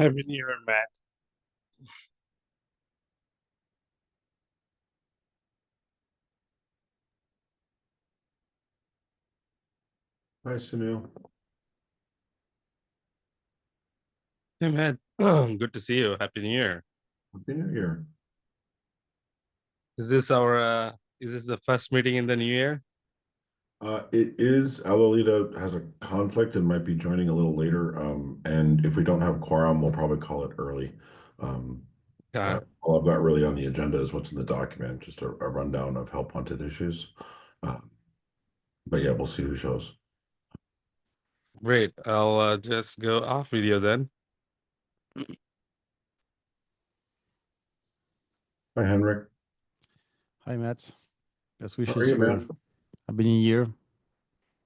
Happy New Year, Matt. Hi, Sunil. Hey, Matt. Good to see you. Happy New Year. Happy New Year. Is this the first meeting in the new year? It is. Alalita has a conflict and might be joining a little later. And if we don't have quorum, we'll probably call it early. All I've got really on the agenda is what's in the document, just a rundown of help wanted issues. But yeah, we'll see who shows. Great. I'll just go off video then. Hi, Henrik. Hi, Matt. Best How are wishes you, for man? Happy New Year.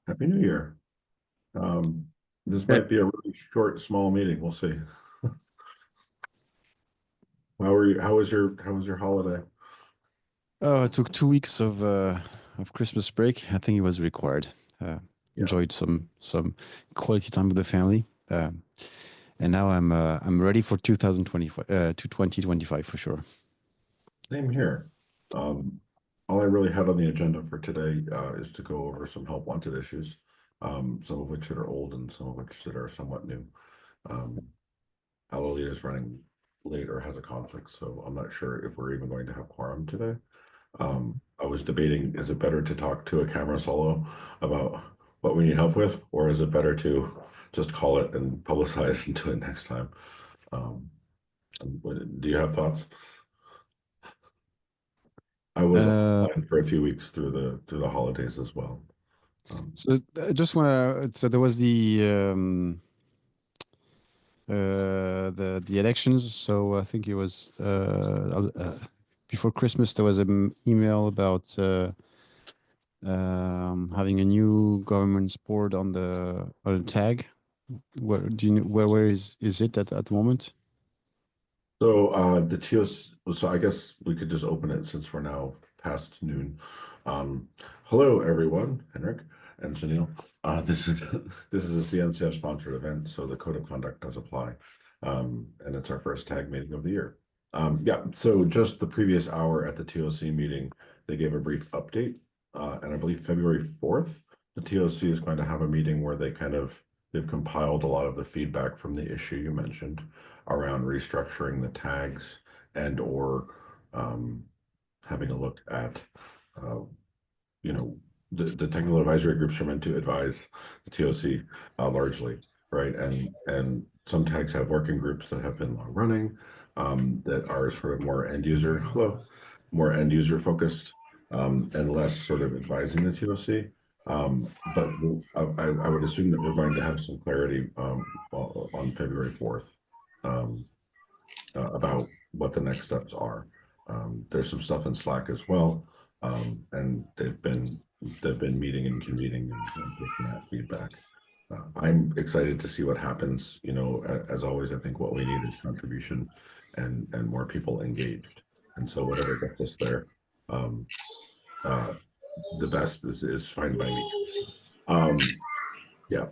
Happy New Year. This might be a really short, small meeting. We'll see. How are you? How was your holiday? Oh, I took 2 weeks of Christmas break. I think it was required. Enjoyed some quality time with the family, and now I'm ready for 2025 for sure. Same here. All I really had on the agenda for today is to go over some help wanted issues, some of which that are old and some of which that are somewhat new. Alalita is running late or has a conflict, so I'm not sure if we're even going to have quorum today. I was debating, is it better to talk to a camera solo about what we need help with, or is it better to just call it and publicize and do it next time? Do you have thoughts? I was offline for a few weeks through the holidays as well. So I just want to. So there was the elections. So I think it was before Christmas. There was an email about having a new governance board on the TAG. Where do you know, where is it at the moment? So the TOC, so I guess we could just open it since we're now past noon. Hello everyone, Henrik and Sunil. This is a CNCF sponsored event, so the code of conduct does apply. And it's our first TAG meeting of the year. Yeah, so just the previous hour at the TOC meeting, they gave a brief update. And I believe February 4th, the TOC is going to have a meeting where they've compiled a lot of the feedback from the issue you mentioned around restructuring the tags and or having a look at the technical advisory groups are meant to advise the TOC largely, right? And some tags have working groups that have been long running that are sort of more end user focused and less sort of advising the TOC. But I would assume that we're going to have some clarity on February 4th about what the next steps are. There's some stuff in Slack as well, and they've been meeting and convening and taking that feedback. I'm excited to see what happens. As always, I think what we need is contribution and more people engaged. And so whatever gets us there, the best is fine by me. Yeah.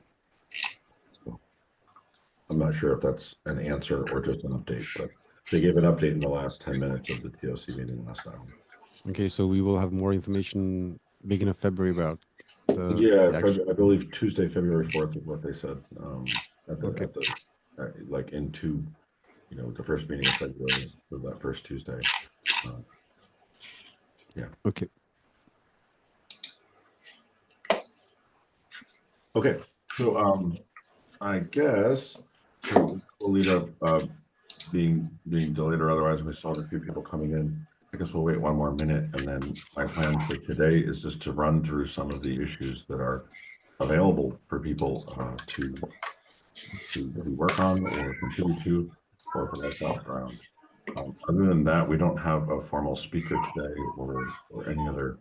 I'm not sure if that's an answer or just an update, but they gave an update in the last 10 minutes of the TOC meeting last hour. Okay, so we will have more information beginning of February about the I believe Tuesday, February 4th is what they said. Like into the first meeting of February, so that first Tuesday. Yeah. Okay. Okay. So I guess we'll lead up being delayed or otherwise. We saw a few people coming in. I guess we'll wait one more minute, and then my plan for today is just to run through some of the issues that are available for people to work on or contribute to or provide thoughts around. Other than that, we don't have a formal speaker today or any other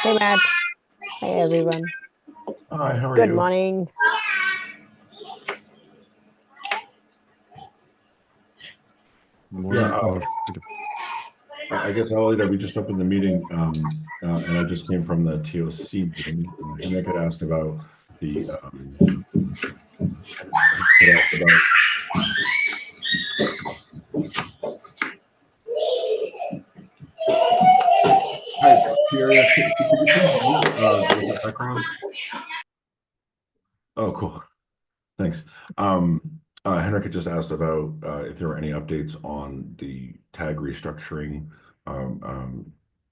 Hey, Matt. Hey, everyone. Hi, how are you? Good you? morning. Morning. I guess Alida, we just opened the meeting, and I just came from the TOC meeting. Henrik had asked about the had asked about Hi, Pierre, could you please mute with the background? Oh, cool. Thanks. Henrik had just asked about if there were any updates on the tag restructuring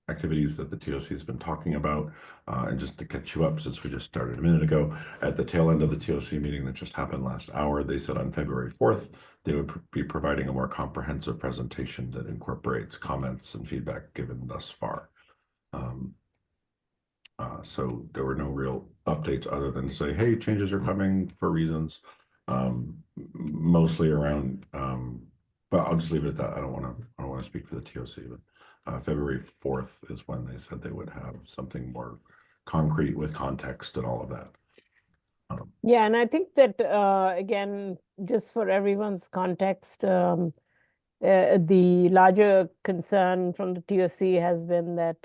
activities that the TOC has been talking about. And just to catch you up, since we just started a minute ago, at the tail end of the TOC meeting that just happened last hour, they said on February 4th, they would be providing a more comprehensive presentation that incorporates comments and feedback given thus far. So there were no real updates other than to say, hey, changes are coming for reasons, mostly around, but I'll just leave it at that. I don't want to speak for the TOC, but February 4th is when they said they would have something more concrete with context and all of that. Yeah, and I think that, again, just for everyone's context, the larger concern from the TOC has been that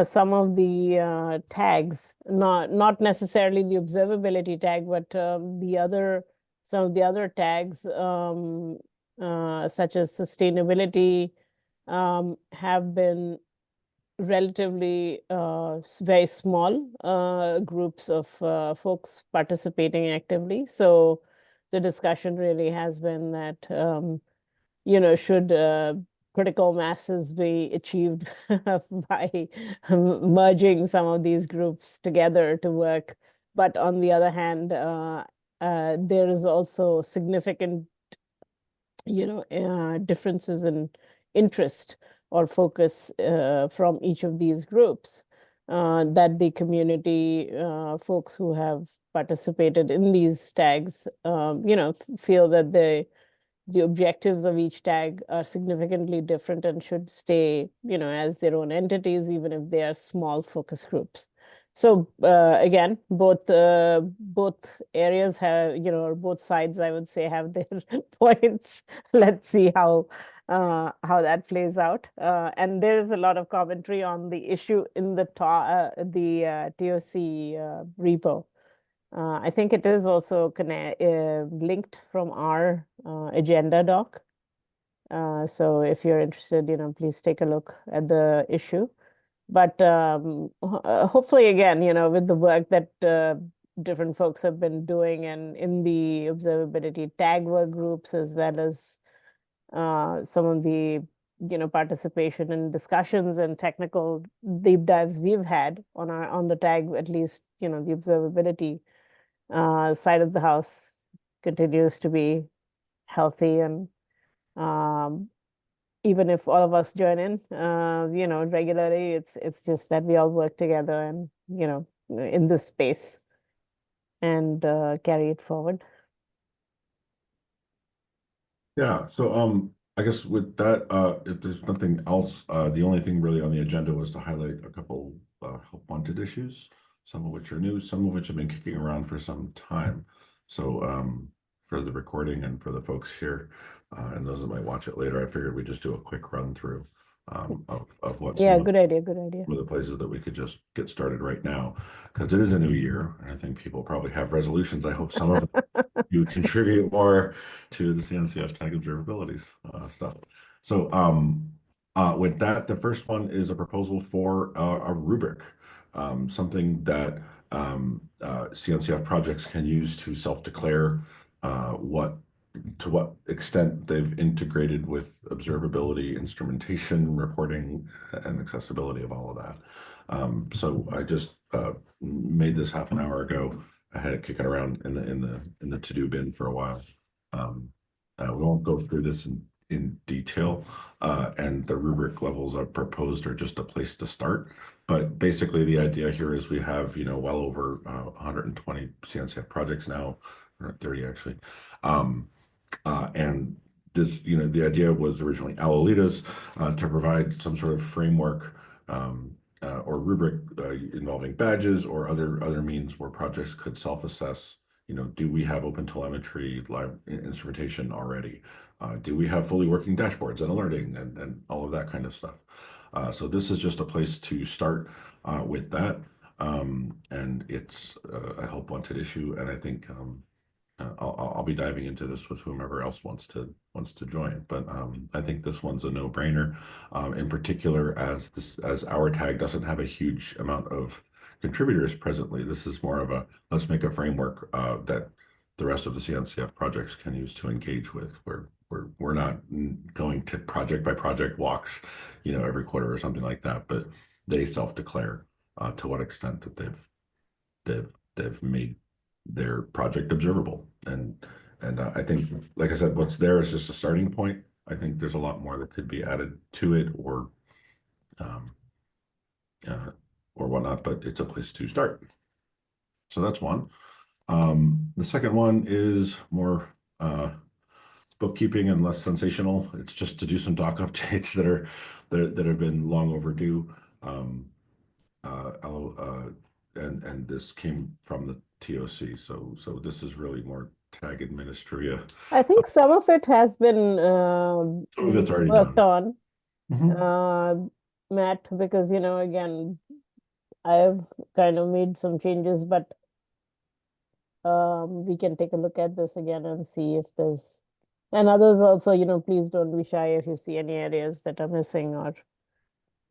some of the tags, not necessarily the observability tag, but some of the other tags, such as sustainability, have been relatively very small groups of folks participating actively. So the discussion really has been that should critical masses be achieved by merging some of these groups together to work. But on the other hand, there is also significant, differences in interest or focus from each of these groups that the community folks who have participated in these tags, feel that the objectives of each tag are significantly different and should stay, as their own entities, even if they are small focus groups. So again, both areas have, or both sides, I would say, have their points. Let's see how that plays out. And there is a lot of commentary on the issue in the TOC repo. I think it is also linked from our agenda doc. So if you're interested, please take a look at the issue. But hopefully, again, with the work that different folks have been doing and in the observability tag work groups, as well as some of the participation in discussions and technical deep dives we've had on the tag, at least the observability side of the house continues to be healthy, and even if all of us join in regularly, it's just that we all work together and in this space and carry it forward. Yeah, so I guess with that, if there's nothing else, the only thing really on the agenda was to highlight a couple help wanted issues, some of which are new, some of which have been kicking around for some time. So for the recording and for the folks here and those that might watch it later, I figured we'd just do a quick run through of what's good idea. One of the places that we could just get started right now, because it is a new year, and I think people probably have resolutions. I hope some of them you contribute more to the CNCF tag observability stuff. So with that, the first one is a proposal for a rubric, something that CNCF projects can use to self-declare to what extent they've integrated with observability, instrumentation, reporting, and accessibility of all of that. So I just made this half an hour ago. I had it kicking around in the to-do bin for a while. We won't go through this in detail, and the rubric levels I've proposed are just a place to start. But basically, the idea here is we have well over 120 CNCF projects now, or 30 actually. And this, the idea was originally Alolida's to provide some sort of framework or rubric involving badges or other means where projects could self-assess, do we have OpenTelemetry live instrumentation already? Do we have fully working dashboards and alerting and all of that kind of stuff? So this is just a place to start with that. And it's a help wanted issue. And I think I'll be diving into this with whomever else wants to join. But I think this one's a no-brainer, in particular as our tag doesn't have a huge amount of contributors presently. This is more of a let's make a framework that the rest of the CNCF projects can use to engage with. We're not going to project by project walks, every quarter or something like that, but they self-declare to what extent that they've made their project observable. And I think, like I said, what's there is just a starting point. I think there's a lot more that could be added to it or whatnot, but it's a place to start. So that's one. The second one is more bookkeeping and less sensational. It's just to do some doc updates that have been long overdue. And this came from the TOC, so this is really more tag administria. I think some of it has been Some of it's already worked done. on, Matt, because again, I've kind of made some changes, but we can take a look at this again and see if there's, and others also, please don't be shy if you see any areas that are missing or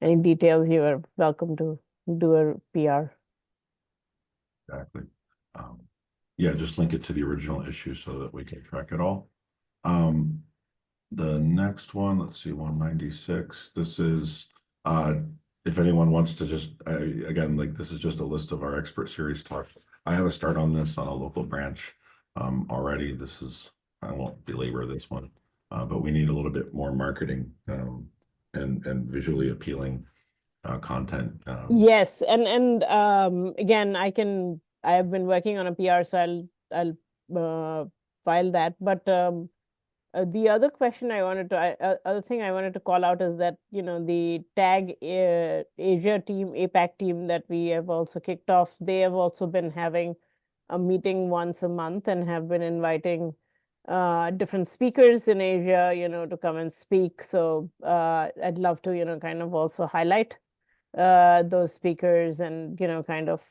any details. You are welcome to do a PR. Exactly. Yeah, just link it to the original issue so that we can track it all. The next one, let's see, 196. This is if anyone wants to just again, like this is just a list of our expert series talk. I have a start on this on a local branch already. This is, I won't belabor this one, but we need a little bit more marketing and visually appealing content. Yes, and again, I have been working on a PR, so I'll file that. But the other question other thing I wanted to call out is that the TAG Asia team, APAC team that we have also kicked off, they have also been having a meeting once a month and have been inviting different speakers in Asia, to come and speak. So I'd love to kind of also highlight those speakers and kind of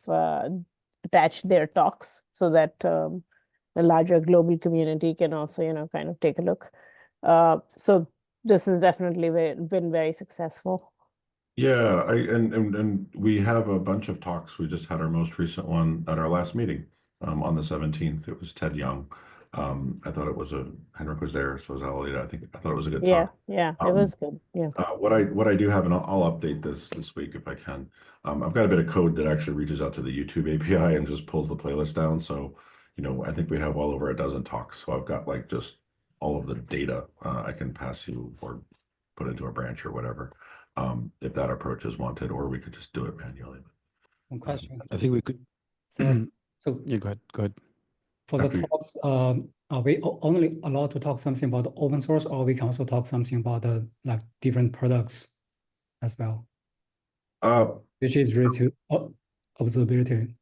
attach their talks so that the larger global community can also kind of take a look. So this has definitely been very successful. Yeah, and we have a bunch of talks. We just had our most recent one at our last meeting on the 17th. It was Ted Young. I thought it was Henrik was there, so was Alida. I thought it was a good talk. Yeah, it was good. Yeah. What I do have, and I'll update this week if I can. I've got a bit of code that actually reaches out to the YouTube API and just pulls the playlist down. So, I think we have well over a dozen talks. So I've got like just all of the data I can pass you or put into a branch or whatever, if that approach is wanted, or we could just do it manually. One question. I think we could. So Yeah, go ahead. for the talks, are we only allowed to talk something about the open source, or we can also talk something about the like different products as well, which is related to observability?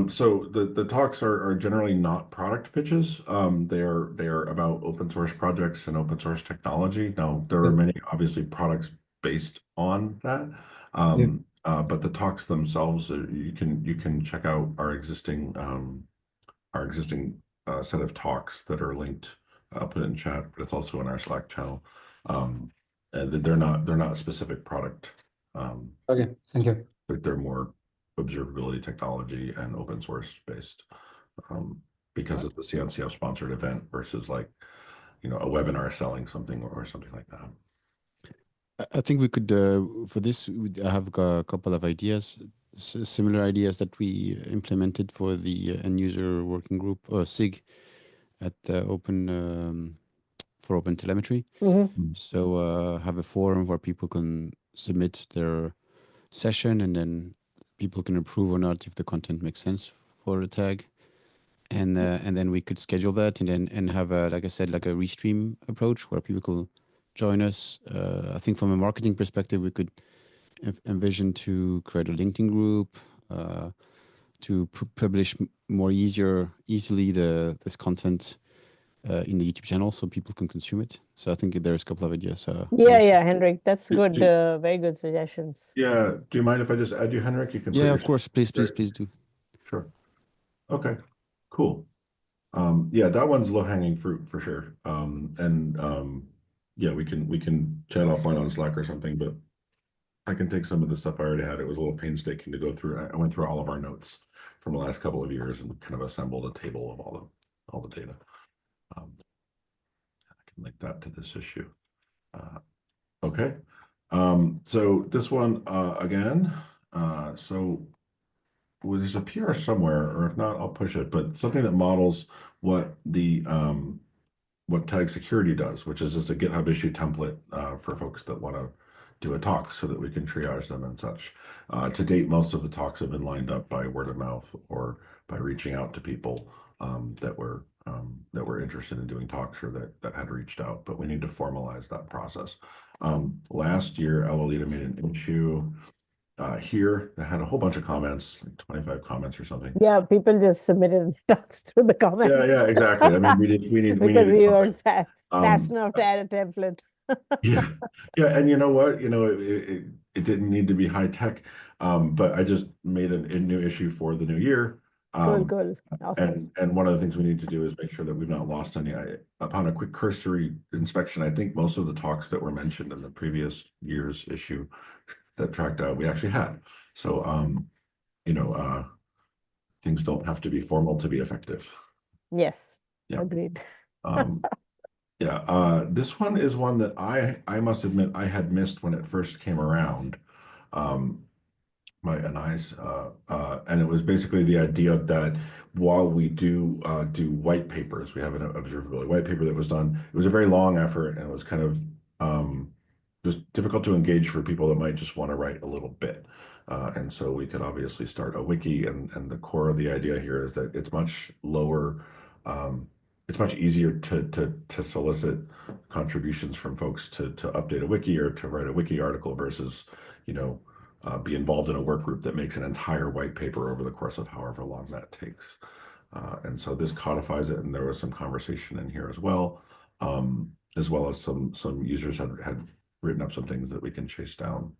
So the talks are generally not product pitches. They are about open source projects and open source technology. Now there are many obviously products based on that. But the talks themselves, you can check out our existing set of talks that are linked. I'll put it in chat, but it's also in our Slack channel. And they're not specific product. Okay, thank you. But they're more observability technology and open source based, because it's a CNCF sponsored event versus like, a webinar selling something or something like that. I think we could, for this, I have a couple of ideas, similar ideas that we implemented for the end user working group or SIG at the for OpenTelemetry. So have a forum where people can submit their session and then people can approve or not if the content makes sense for the tag. And then we could schedule that and have like I said, like a restream approach where people could join us. I think from a marketing perspective, we could envision to create a LinkedIn group, publish more easily this content in the YouTube channel so people can consume it. So I think there's a couple of ideas. Yeah, Henrik, that's good. Very good suggestions. Yeah. Do you mind if I just add you, Henrik? You can. Yeah, of course. Please do. Sure. Okay. Cool. Yeah, that one's low-hanging fruit for sure. Yeah, we can chat offline on Slack or something, but I can take some of the stuff I already had. It was a little painstaking to go through. I went through all of our notes from the last couple of years and kind of assembled a table of all the data. I can link that to this issue. Okay. So this one again. So well, there's a PR somewhere, or if not, I'll push it. But something that models what the what TAG security does, which is just a GitHub issue template for folks that want to do a talk so that we can triage them and such. To date, most of the talks have been lined up by word of mouth or by reaching out to people that were interested in doing talks or that had reached out, but we need to formalize that process. Last year, Alalita made an issue here that had a whole bunch of comments, like 25 comments or something. Yeah, people just submitted talks through the comments. Yeah, exactly. I mean, we need because we weren't something. fast enough to add a template. Yeah, and you know what? You know, it didn't need to be high tech, but I just made a new issue for the new year. Cool. Awesome. And one of the things we need to do is make sure that we've not lost any. Upon a quick cursory inspection, I think most of the talks that were mentioned in the previous year's issue that tracked out, we actually had. So, you know, things don't have to be formal to be effective. Yes, Yeah. agreed. Yeah, this one is one that I must admit I had missed when it first came around. And it was basically the idea that while we do white papers, we have an observability white paper that was done. It was a very long effort, and it was kind of just difficult to engage for people that might just want to write a little bit. And so we could obviously start a wiki, and the core of the idea here is that it's much lower. It's much easier to solicit contributions from folks to update a wiki or to write a wiki article versus, you know, be involved in a work group that makes an entire white paper over the course of however long that takes. And so this codifies it, and there was some conversation in here as well as some users had written up some things that we can chase down.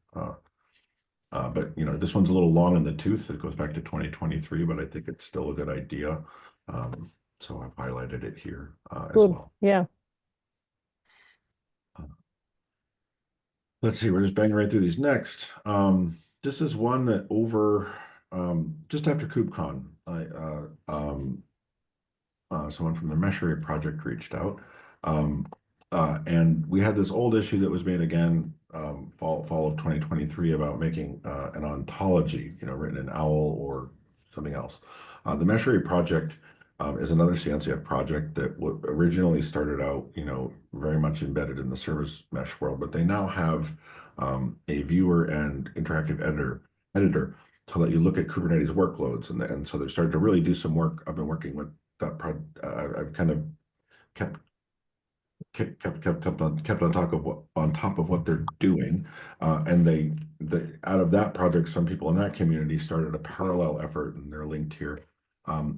But you know, this one's a little long in the tooth. It goes back to 2023, but I think it's still a good idea. So I've highlighted it here as well. Yeah. Let's see, we're just banging right through these next. This is one that just after KubeCon, someone from the Meshery project reached out. And we had this old issue that was made again fall of 2023 about making an ontology, you know, written in OWL or something else. The Meshery project is another CNCF project that originally started out, you know, very much embedded in the service mesh world, but they now have a viewer and interactive editor to let you look at Kubernetes workloads, and so they've started to really do some work. I've been working with that project. I've kind of kept on top of what they're doing, and they out of that project, some people in that community started a parallel effort, and they're linked here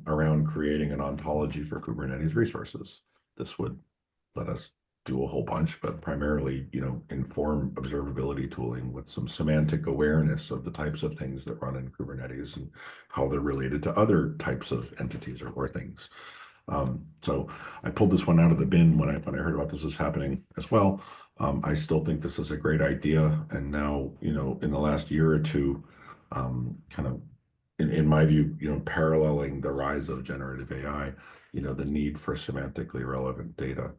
around creating an ontology for Kubernetes resources. This would let us do a whole bunch, but primarily, you know, inform observability tooling with some semantic awareness of the types of things that run in Kubernetes and how they're related to other types of entities or things. So I pulled this one out of the bin when I heard about this was happening as well. I still think this is a great idea, and now, you know, in the last year or two, kind of in my view, you know, paralleling the rise of generative AI, you know, the need for semantically relevant data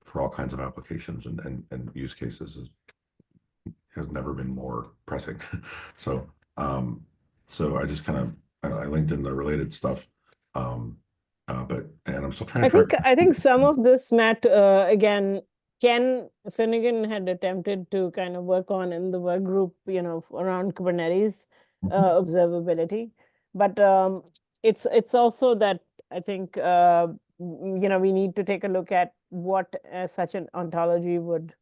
for all kinds of applications and use cases has never been more pressing. So I just kind of I linked in the related stuff. And I'm still trying to I think some of this, Matt, again, Ken Finnegan had attempted to kind of work on in the work group, you know, around Kubernetes observability. But it's also that I think, you know, we need to take a look at what such an ontology would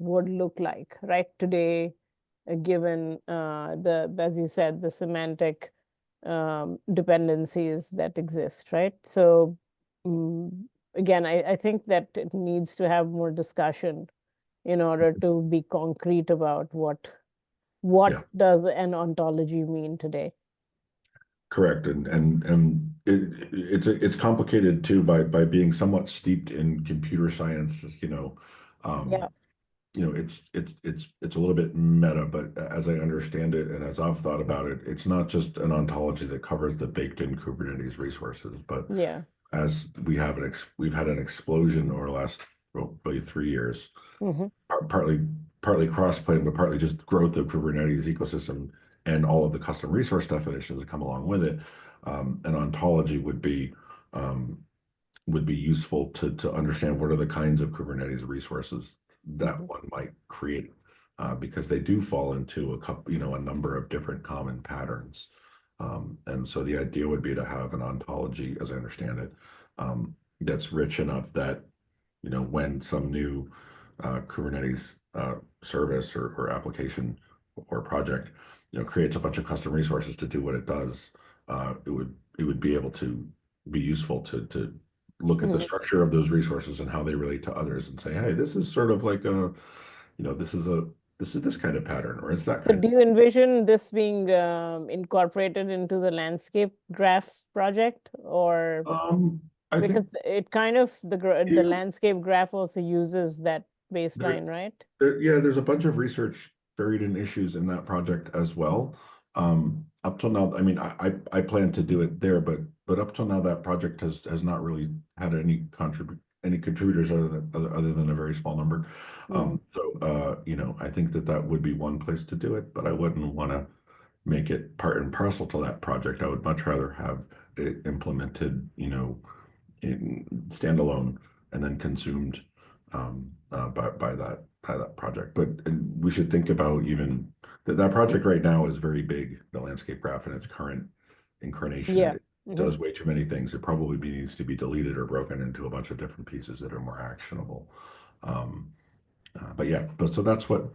look like, right? Today, given as you said, the semantic dependencies that exist, right? So again, I think that it needs to have more discussion in order to be concrete about what does an ontology mean today. Correct, and it's complicated too by being somewhat steeped in computer science. Yeah. It's a little bit meta, but as I understand it, and as I've thought about it, it's not just an ontology that covers the baked-in Kubernetes resources, but Yeah. as we've had an explosion over the last probably 3 years, partly cross-plane, but partly just growth of Kubernetes ecosystem and all of the custom resource definitions that come along with it. An ontology would be useful to understand what are the kinds of Kubernetes resources that one might create, because they do fall into a number of different common patterns. And so the idea would be to have an ontology, as I understand it, that's rich enough that, when some new Kubernetes service or application or project, creates a bunch of custom resources to do what it does, it would be able to be useful to look at the structure of those resources and how they relate to others and say, hey, this is sort of like this is this kind of pattern, or it's that So kind do you envision this being incorporated into the landscape graph project, or I think because it kind of the landscape graph also uses that baseline, right? there's a bunch of research buried in issues in that project as well. Up till now, I mean, I plan to do it there, but up till now, that project has not really had any contributors other than a very small number. So I think that would be one place to do it, but I wouldn't want to make it part and parcel to that project. I would much rather have it implemented, in standalone and then consumed by that project. But we should think about even that project right now is very big, the landscape graph in its current incarnation. Yeah. It does way too many things. It probably needs to be deleted or broken into a bunch of different pieces that are more actionable. But yeah, so that's what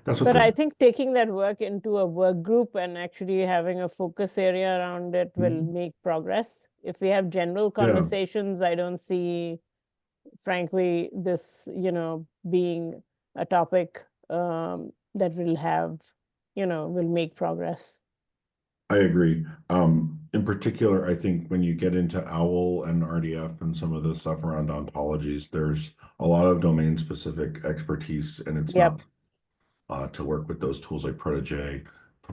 But I think taking that work into a work group and actually having a focus area around it will make progress. If we have general conversations, I don't see, frankly, this, being a topic that will make progress. I agree. In particular, I think when you get into OWL and RDF and some of the stuff around ontologies, there's a lot of domain-specific expertise, and it's not to work with those tools like Protege.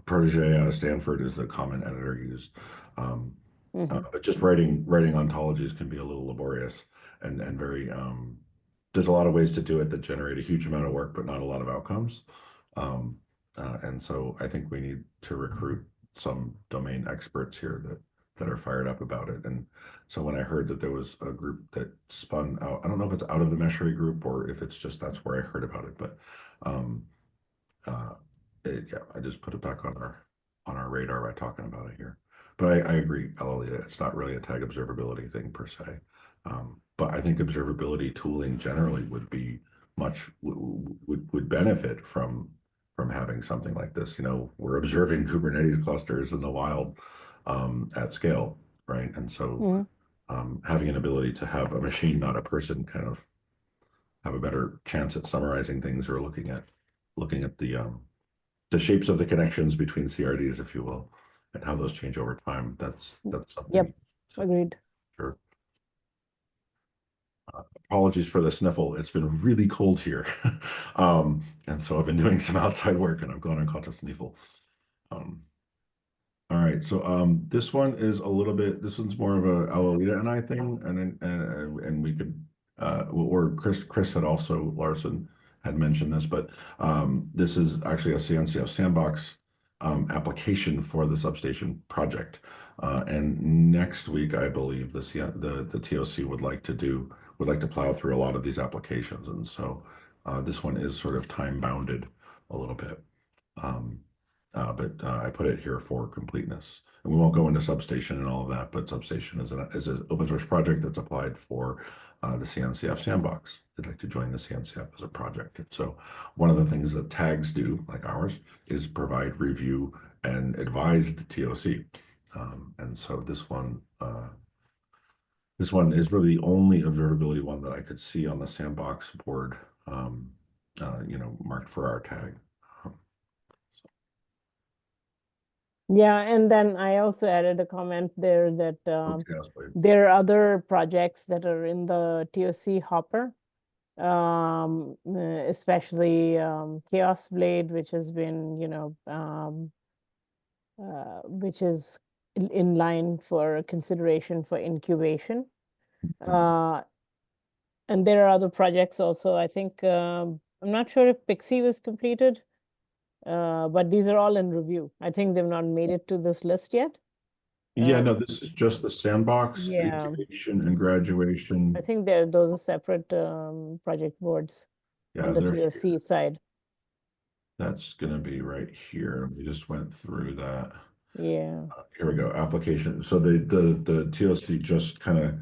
Protege out of Stanford is the common editor used. But just writing ontologies can be a little laborious and very there's a lot of ways to do it that generate a huge amount of work, but not a lot of outcomes. And so I think we need to recruit some domain experts here that are fired up about it. And so when I heard that there was a group that spun out, I don't know if it's out of the Meshery group or if it's just that's where I heard about it, but I just put it back on our radar by talking about it here. But I agree, Elliot, it's not really a tag observability thing per se. But I think observability tooling generally would be would benefit from having something like this. We're observing Kubernetes clusters in the wild at scale, right? And so having an ability to have a machine, not a person, kind of have a better chance at summarizing things or looking at the shapes of the connections between CRDs, if you will, and how those change over time. That's something. Yep, agreed. Sure. Apologies for the sniffle. It's been really cold here. And so I've been doing some outside work and I've gone and caught a sniffle. All right, so this one is this one's more of a Alolita and I thing, and we could or Chris had also, Larson had mentioned this, but this is actually a CNCF Sandbox application for the Substation project. And next week, I believe the TOC would like to plow through a lot of these applications. And so this one is sort of time bounded a little bit. But I put it here for completeness. And we won't go into Substation and all of that, but Substation is an open source project that's applied for the CNCF Sandbox. They'd like to join the CNCF as a project. And so one of the things that tags do, like ours, is provide review and advise the TOC. And so this one is really the only observability one that I could see on the Sandbox board, marked for our tag. Yeah, and then I also added a comment there that ChaosBlade. there are other projects that are in the TOC hopper, especially ChaosBlade, which has been, which is in line for consideration for incubation. And there are other projects also. I think, I'm not sure if Pixie was completed, but these are all in review. I think they've not made it to this list yet. Yeah, no, this is just the Sandbox, Yeah. incubation and graduation. I think those are separate project boards on the TOC side. That's going to be right here. We just went through that. Yeah. Here we go. Application. So the TOC just kind of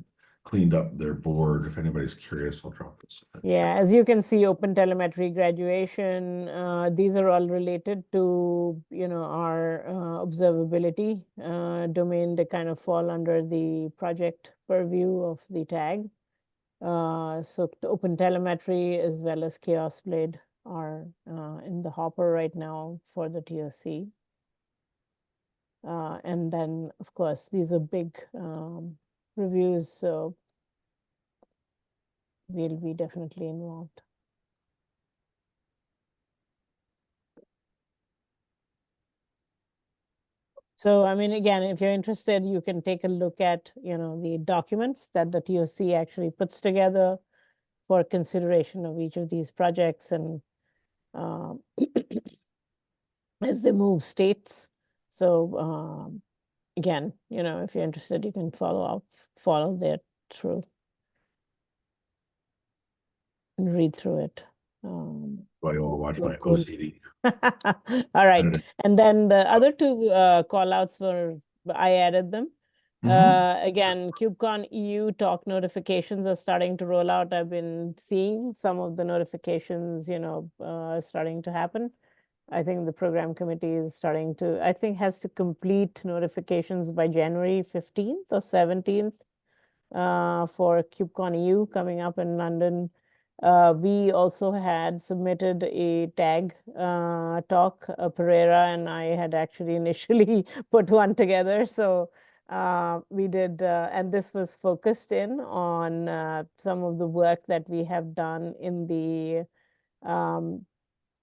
cleaned up their board. If anybody's curious, I'll drop this. Yeah, as you can see, OpenTelemetry graduation, these are all related to, our observability domain. They kind of fall under the project purview of the tag. So OpenTelemetry as well as ChaosBlade are in the hopper right now for the TOC. And then, of course, these are big reviews, so we'll be definitely involved. So, I mean, again, if you're interested, you can take a look at, the documents that the TOC actually puts together for consideration of each of these projects, and as they move states. So, again, if you're interested, you can follow that through and read through it. I will watch my cool. OCD. All right. And then the other two call outs I added them. Again, KubeCon EU talk notifications are starting to roll out. I've been seeing some of the notifications, starting to happen. I think the program committee is starting to, has to complete notifications by January 15th or 17th for KubeCon EU coming up in London. We also had submitted a tag talk. Pereira and I had actually initially put one together. So we did, and this was focused in on some of the work that we have done in the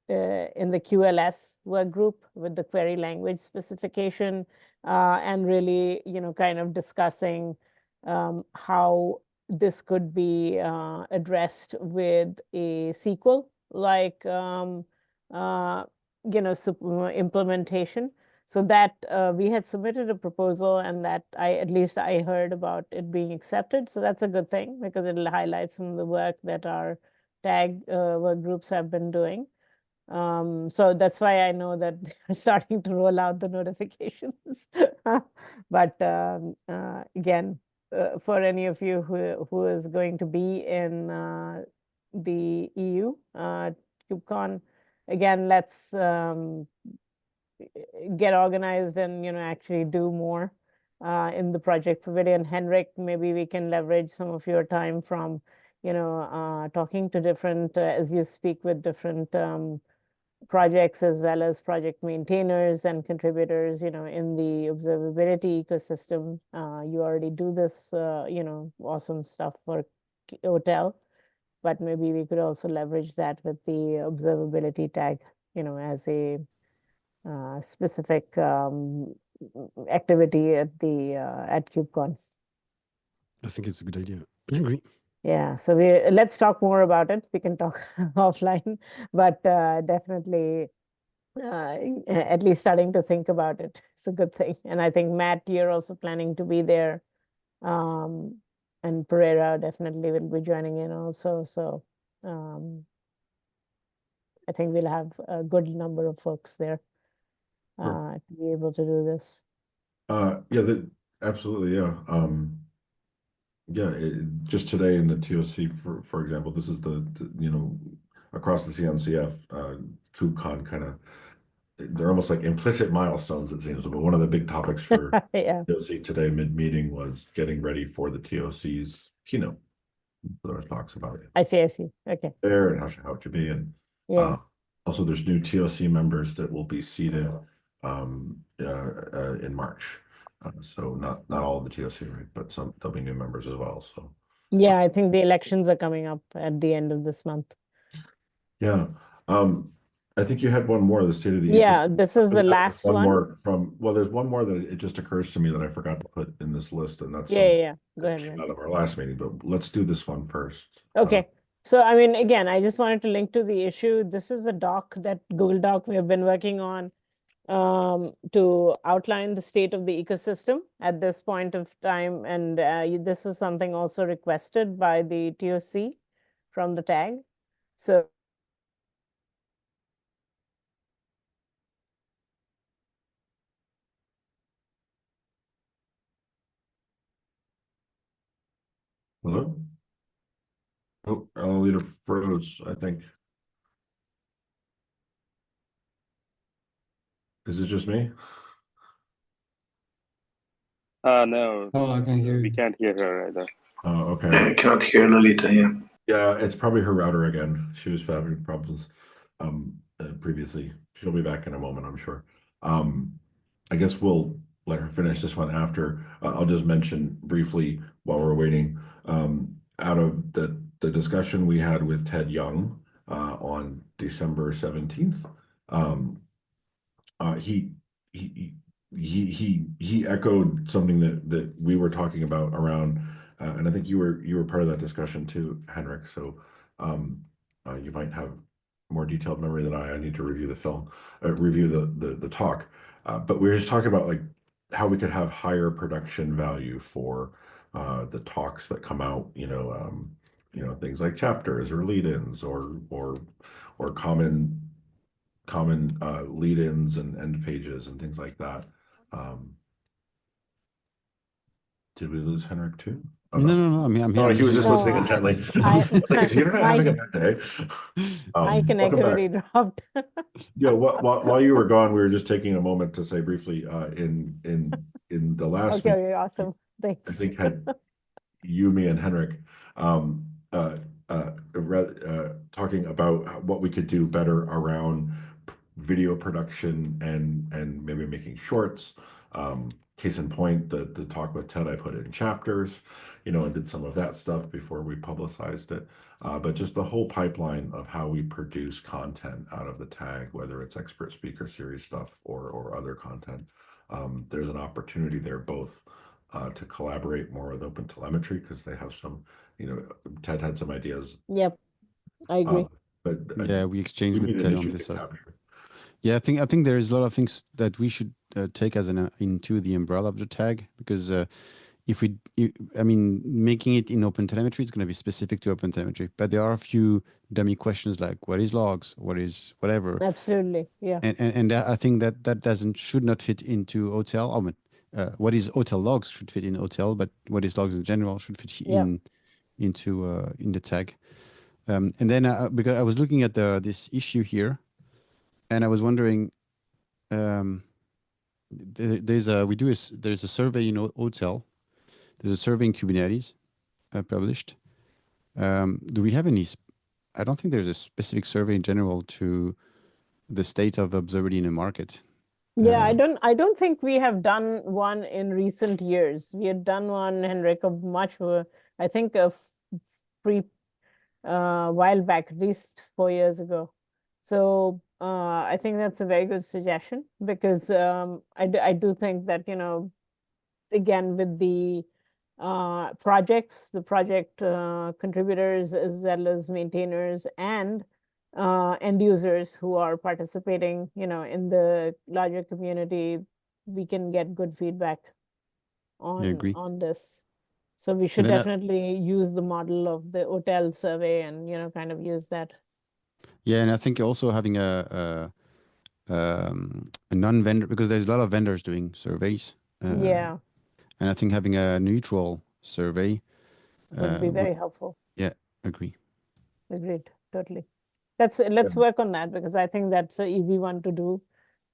QLS work group with the query language specification, and really, kind of discussing how this could be addressed with a SQL like implementation. So that we had submitted a proposal, and that at least I heard about it being accepted. So that's a good thing, because it'll highlight some of the work that our tag work groups have been doing. So that's why I know that they're starting to roll out the notifications. But again, for any of you who is going to be in the EU KubeCon, again, let's get organized and actually do more in the project pavilion. Henrik, maybe we can leverage some of your time from talking to different as you speak with different projects as well as project maintainers and contributors, in the observability ecosystem. You already do this, awesome stuff for Hotel, but maybe we could also leverage that with the observability tag, as a specific activity at KubeCon. I think it's a good idea. I agree. Yeah, so let's talk more about it. We can talk offline, but definitely at least starting to think about it. It's a good thing. And I think, Matt, you're also planning to be there. And Pereira definitely will be joining in also. So I think we'll have a good number of folks there to be able to do this. Yeah, absolutely. Yeah. Yeah, just today in the TOC, for example, this is the across the CNCF, KubeCon kind of they're almost like implicit milestones, it seems. But one of the big topics for Yeah, TOC today mid-meeting was getting ready for the TOC's keynote. There are talks about it I see. Okay, there and how it should be. And yeah. also there's new TOC members that will be seated in March. So not all of the TOC, right? But there'll be new members as well. So Yeah, I think the elections are coming up at the end of this month. yeah. I think you had one more, the state of the Yeah, ecosystem. this is the There's last one. more there's one more that it just occurs to me that I forgot to put in this list, and that's Yeah. Go that ahead. came out of our last meeting, but let's do this one first. Okay. So, I mean, again, I just wanted to link to the issue. This is a doc, that Google Doc we have been working on to outline the state of the ecosystem at this point of time. And this was something also requested by the TOC from the TAG. So Hello? Oh, Alita froze, I think. Is it just me? No, Oh, I can hear we you. can't hear her either. Oh, okay. I cannot hear Lolita, yeah. Yeah, it's probably her router again. She was having problems previously. She'll be back in a moment, I'm sure. I guess we'll let her finish this one after. I'll just mention briefly while we're waiting. Out of the discussion we had with Ted Young on December 17th, he echoed something that we were talking about around, and I think you were part of that discussion too, Henrik. So you might have more detailed memory than I. I need to review the film, review the talk. But we were just talking about like how we could have higher production value for the talks that come out. Things like chapters or lead-ins or common lead-ins and end pages and things like that. Did we lose Henrik too? Oh, No. I mean, I'm here. Oh, he was just No, listening intently. I- Like, is the internet having a bad day? my Welcome connectivity back. dropped. Yeah, while you were gone, we were just taking a moment to say briefly, in the last meeting, Okay, awesome. I Thanks. think had you, me, and Henrik talking about what we could do better around video production and maybe making shorts. Case in point, the talk with Ted, I put in chapters, and did some of that stuff before we publicized it. But just the whole pipeline of how we produce content out of the TAG, whether it's expert speaker series stuff or other content. There's an opportunity there both to collaborate more with OpenTelemetry because they have some, Ted had some ideas. Yep, I agree. But Yeah, we exchanged we with need Ted an on issue this. to capture. Yeah, I think there is a lot of things that we should take as into the umbrella of the TAG, because I mean, making it in OpenTelemetry is going to be specific to OpenTelemetry, but there are a few dummy questions like what is logs, what is whatever. Absolutely, yeah. And I think that should not fit into OTel. What is OTel logs should fit in OTel, but what is logs in general should fit into the TAG. And then because I was looking at this issue here, and I was wondering, there's a survey in OTel, there's a survey in Kubernetes published. Do we have any? I don't think there's a specific survey in general to the state of observability in the market. Yeah, I don't think we have done one in recent years. We had done one, Henrik, I think a while back, at least 4 years ago. So I think that's a very good suggestion, because I do think that, again, with the projects, the project contributors, as well as maintainers and end users who are participating, in the larger community, we can get good feedback on this. So we should definitely use the model of the hotel survey and, kind of use that. Yeah, and I think also having a non-vendor, because there's a lot of vendors doing surveys. Yeah. And I think having a neutral survey would be very helpful. Yeah, agree. Agreed, totally. Let's work on that, because I think that's an easy one to do.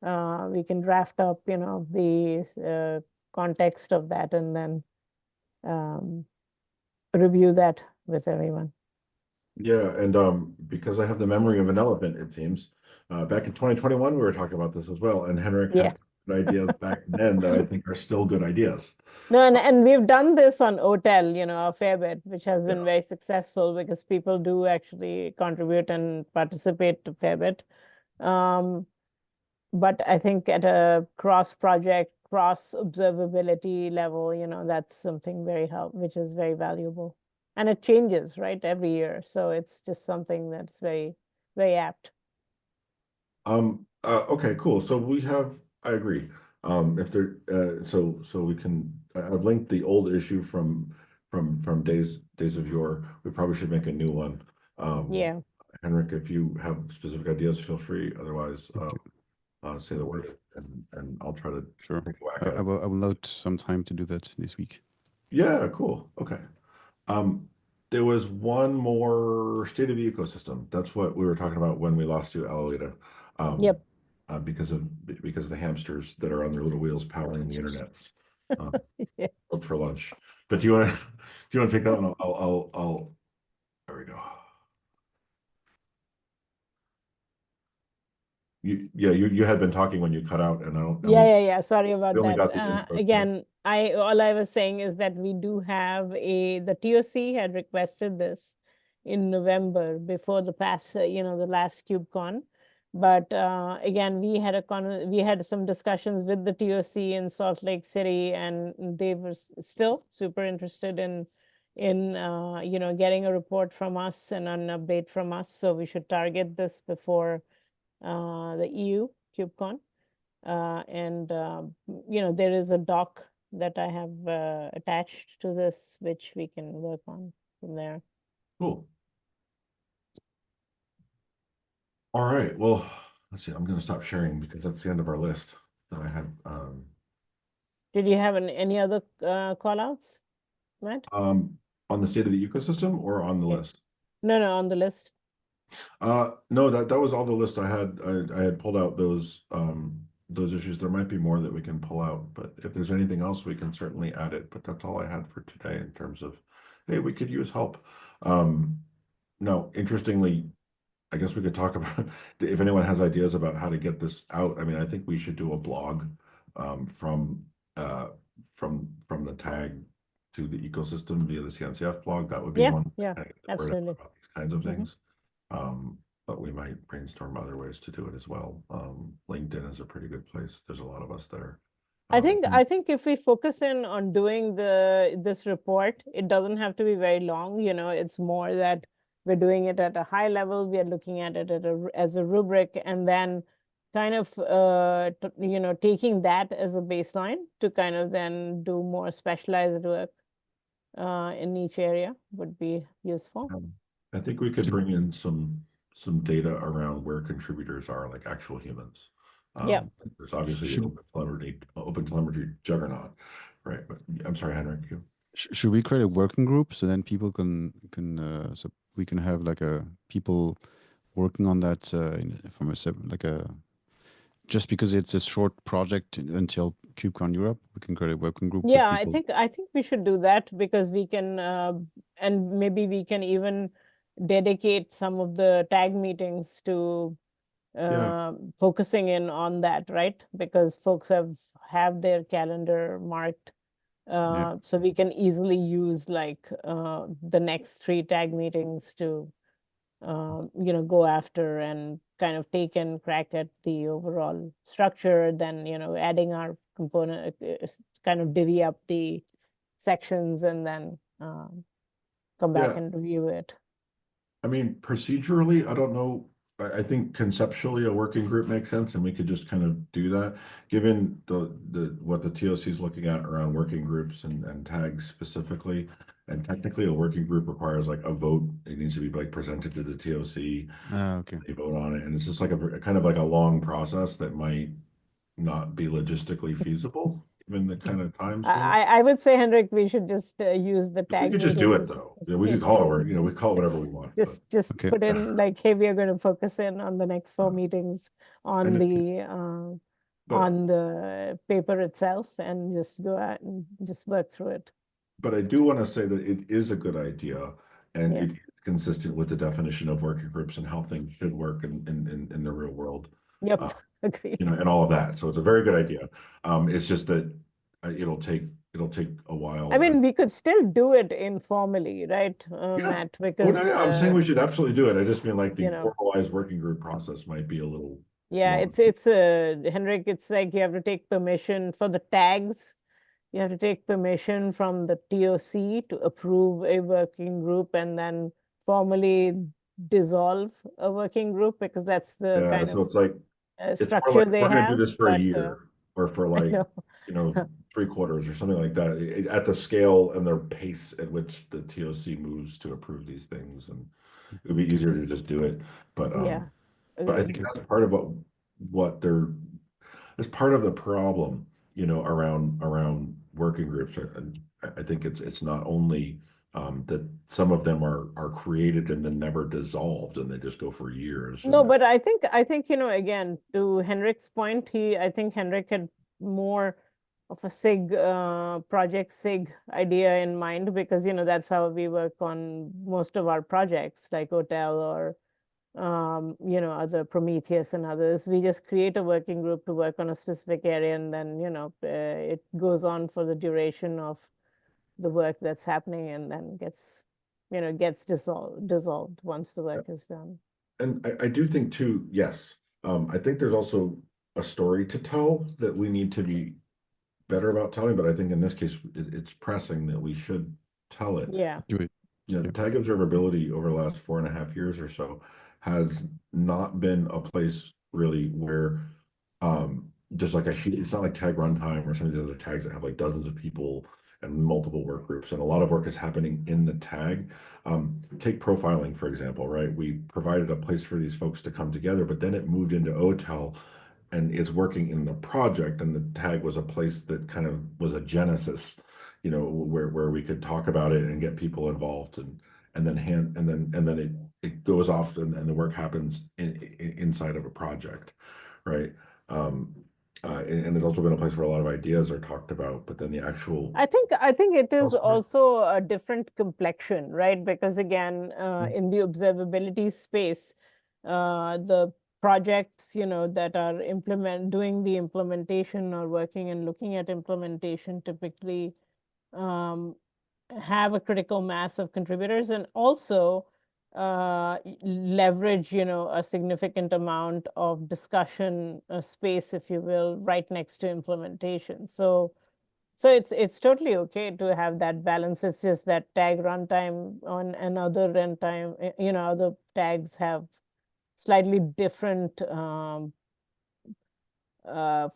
we can draft up, the context of that and then review that with everyone. Yeah, and because I have the memory of an elephant, it seems. Back in 2021, we were talking about this as well, and Henrik Yeah. had some good ideas back then that I think are still good ideas. No, and we've done this on OTel, a fair bit, which has been Yeah. very successful because people do actually contribute and participate a fair bit. But I think at a cross-project, cross-observability level, that's something which is very valuable. And it changes, right, every year. So it's just something that's very, very apt. Okay, cool. So I agree. If there, so we can, I've linked the old issue from days of yore. We probably should make a new one. Yeah. Henrik, if you have specific ideas, feel free. Otherwise, say the word and I'll try to Sure. take a whack at it. I will note some time to do that this week. Yeah, cool. Okay. There was one more state of the ecosystem. That's what we were talking about when we lost you, Alalita. Yep. Because of the hamsters that are on their little wheels powering the internets. Yeah. For lunch. But do you want to take that one? I'll there we go. You had been talking when you cut out, and I don't. Yeah. Sorry about we only that. got the intro, Again, all I was saying is that we do have the TOC had requested this in November before the last KubeCon. But again, we had some discussions with the TOC in Salt Lake City, and they were still super interested in getting a report from us and an update from us. So we should target this before the EU KubeCon. There is a doc that I have attached to this, which we can work on from there. Cool. All right. Well, let's see. I'm going to stop sharing because that's the end of our list that I had. Did you have any other call outs, Matt? On the state of the ecosystem or on the list? No, on the list. No, that was all the list I had. I had pulled out those issues. There might be more that we can pull out, but if there's anything else, we can certainly add it. But that's all I had for today in terms of, hey, we could use help. No, interestingly, I guess we could talk about if anyone has ideas about how to get this out. I mean, I think we should do a blog from the tag to the ecosystem via the CNCF blog. That would be one. Yeah, absolutely. About these kinds of things. But we might brainstorm other ways to do it as well. LinkedIn is a pretty good place. There's a lot of us there. I think if we focus in on doing this report, it doesn't have to be very long. It's more that we're doing it at a high level. We are looking at it as a rubric, and then kind of taking that as a baseline to kind of then do more specialized work in each area would be useful. I think we could bring in some data around where contributors are, like actual humans. Yeah. There's obviously OpenTelemetry juggernaut, right? But I'm sorry, Henrik. Should we create a working group so then people can so we can have like people working on that just because it's a short project until KubeCon Europe, we can create a working group. Yeah, I think we should do that because we can and maybe we can even dedicate some of the tag meetings to focusing in on that, right? Because folks have their calendar marked. So we can easily use like the next 3 tag meetings to go after and kind of take and crack at the overall structure, then adding our component, kind of divvy up the sections and then come back and review it. I mean, procedurally, I don't know. I think conceptually a working group makes sense, and we could just kind of do that. Given what the TOC is looking at around working groups and tags specifically, and technically a working group requires like a vote. It needs to be like presented to the TOC. Okay. They vote on it, and it's just like a kind of like a long process that might not be logistically feasible given the kind of times. I would say, Henrik, we should just use the tag. We could just do it though. We could call it we call it whatever we want. Just put in like, hey, we are going to focus in on the next 4 meetings on the on the paper itself and just go out and just work through it. But I do want to say that it is a good idea, and Yeah. it is consistent with the definition of working groups and how things should work in the real world. Yep, agreed. You know, and all of that. So it's a very good idea. It's just that it'll take a while. I mean, we could still do it informally, right, Matt? Because I'm saying we should absolutely do it. I just mean like the you know, formalized working group process might be a little. yeah, long. it's Henrik, it's like you have to take permission for the tags. You have to take permission from the TOC to approve a working group and then formally dissolve a working group, because that's the kind so of it's like it's more structure like they we're gonna have. do this for a but, year or for like know. 3/4 or something like that at the scale and the pace at which the TOC moves to approve these things, and it would be easier to just do it. But Yeah. but I think that's part of what they're. It's part of the problem, you know, around working groups. And I think it's not only that some of them are created and then never dissolved, and they just go for years. No, but I think, you know, again, to Henrik's point, I think Henrik had more of a SIG project SIG idea in mind, because, you know, that's how we work on most of our projects, like Hotel or you know, other Prometheus and others. We just create a working group to work on a specific area, and then, you know, it goes on for the duration of the work that's happening, and then gets dissolved once the work is done. And I do think too, yes, I think there's also a story to tell that we need to be better about telling, but I think in this case, it's pressing that we should tell it. Yeah. You know, TAG Observability over the last 4.5 years or so has not been a place really where just like it's not like TAG Runtime or some of these other tags that have like dozens of people and multiple work groups, and a lot of work is happening in the tag. Take profiling, for example, right? We provided a place for these folks to come together, but then it moved into OTel and it's working in the project, and the tag was a place that kind of was a genesis, you know, where we could talk about it and get people involved, and then it goes off, and the work happens inside of a project, right? And it's also been a place where a lot of ideas are talked about, but then the actual. I think it is also a different complexion, right? Because again, in the observability space, the projects, you know, that are doing the implementation or working and looking at implementation typically have a critical mass of contributors, and also leverage, you know, a significant amount of discussion space, if you will, right next to implementation. So it's totally okay to have that balance. It's just that tag runtime on another runtime, you know, other tags have slightly different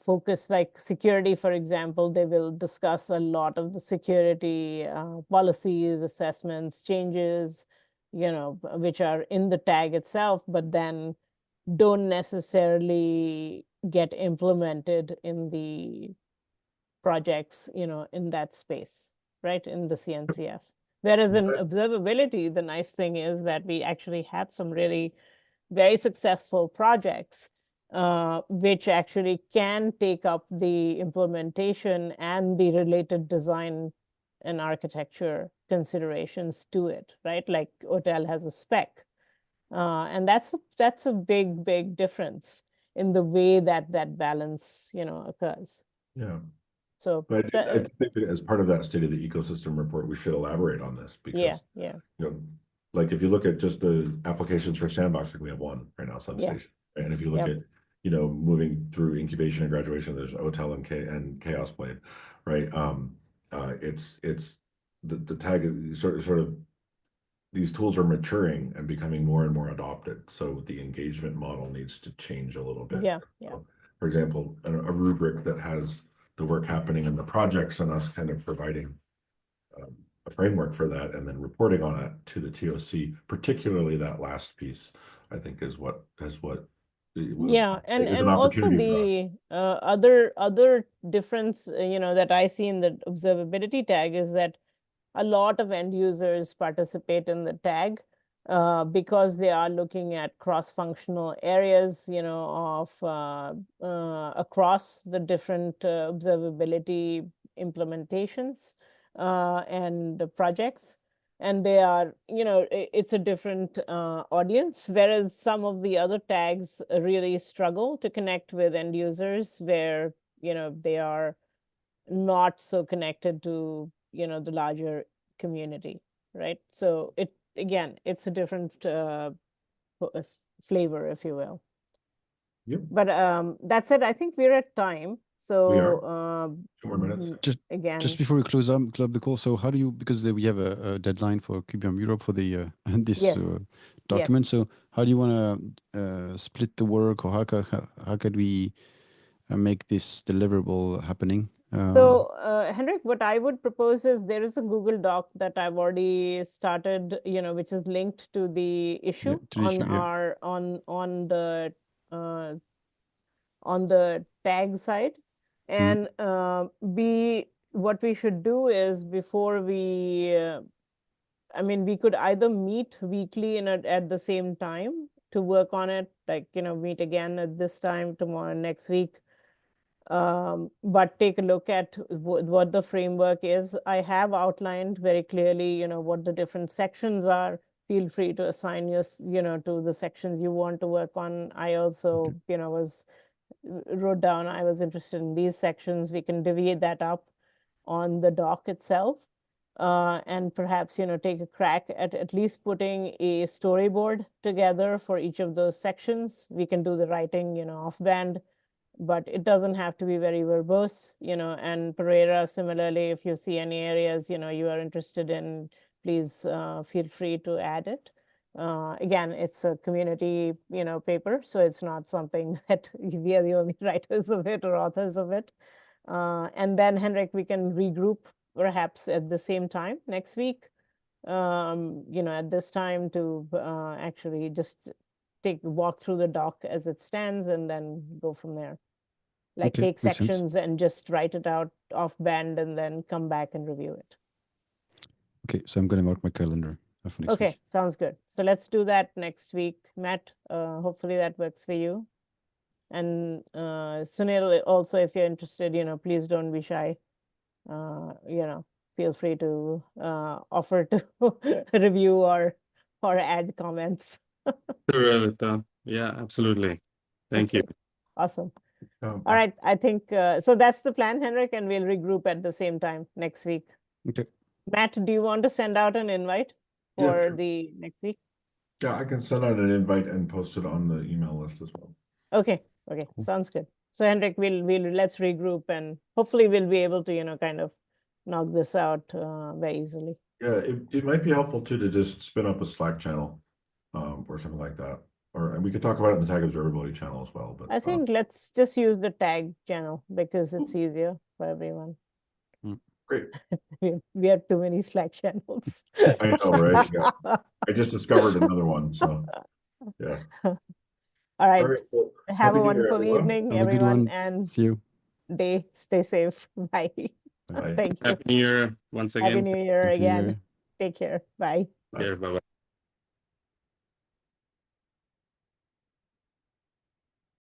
focus, like security, for example. They will discuss a lot of the security policies, assessments, changes, you know, which are in the tag itself, but then don't necessarily get implemented in the projects, you know, in that space, right, in the CNCF. Whereas in observability, the nice thing is that we actually have some really very successful projects which actually can take up the implementation and the related design and architecture considerations to it, right? Like Hotel has a spec. And that's a big difference in the way that balance, you know, occurs. Yeah. So, but I think that as part of that state of the ecosystem report, we should elaborate on this, because yeah, you know, like if you look at just the applications for Sandbox, like we have one right now, Substation, and if you look at, you know, moving through incubation and graduation, there's Hotel and ChaosBlade, right? It's the tag is sort of these tools are maturing and becoming more and more adopted, so the engagement model needs to change a little bit. Yeah. So, for example, a rubric that has the work happening in the projects and us kind of providing a framework for that, and then reporting on it to the TOC, particularly that last piece, I think is what yeah, and also the other difference, you know, that I see in the observability tag is that a lot of end users participate in the tag, because they are looking at cross-functional areas, of across the different observability implementations and projects. And they are, it's a different audience, whereas some of the other tags really struggle to connect with end users where, they are not so connected to, the larger community, right? So it's a different flavor, if you will. Yep. But that's it. I think we're at time. So 2 more minutes. again, Just before we close up the call, so how do you, because we have a deadline for KubeCon Europe for the this Yes. document. Yes. So how do you want to split the work, or how could we make this deliverable happening? So, Henrik, what I would propose is there is a Google Doc that I've already started, which is linked to the issue to the issue, yeah. our on the tag side. And what we should do is before we, we could either meet weekly at the same time to work on it, like, meet again at this time tomorrow, next week. But take a look at what the framework is. I have outlined very clearly, what the different sections are. Feel free to assign to the sections you want to work on. I also, wrote down I was interested in these sections. We can divvy that up on the doc itself. And perhaps, take a crack at least putting a storyboard together for each of those sections. We can do the writing, off band, but it doesn't have to be very verbose, and Pereira, similarly, if you see any areas, you are interested in, please feel free to add it. Again, it's a community, paper, so it's not something that we are the only writers of it or authors of it. And then, Henrik, we can regroup perhaps at the same time next week, at this time to actually just walk through the doc as it stands and then go from there. Like Okay, take makes sense. sections and just write it out off band and then come back and review it. Okay, so I'm going to mark my calendar for next Okay, week. sounds good. So let's do that next week, Matt. Hopefully that works for you. And Sunil, also, if you're interested, please don't be shy. Feel free to offer to review or add comments. Sure, yeah, absolutely. Thank you. Awesome. All right, I think so that's the plan, Henrik, and we'll regroup at the same time next week. Okay. Matt, do you want to send out an invite for the next week? Yeah, I can send out an invite and post it on the email list as well. Okay, sounds good. So Henrik, let's regroup and hopefully we'll be able to, kind of knock this out very easily. Yeah, it might be helpful too to just spin up a Slack channel or something like that. And we could talk about it in the TAG Observability channel as well. But I think let's just use the tag channel because it's easier for everyone. Great. We have too many Slack channels. I know, right? Yeah. I just discovered another one, so yeah. All right. Well, have a wonderful evening, Have everyone, a good one. and See you. Stay safe. Bye. Bye. Thank you. Happy New Year once again. Happy New Year Happy New again. Year. Take care. Bye. Bye. Bye-bye.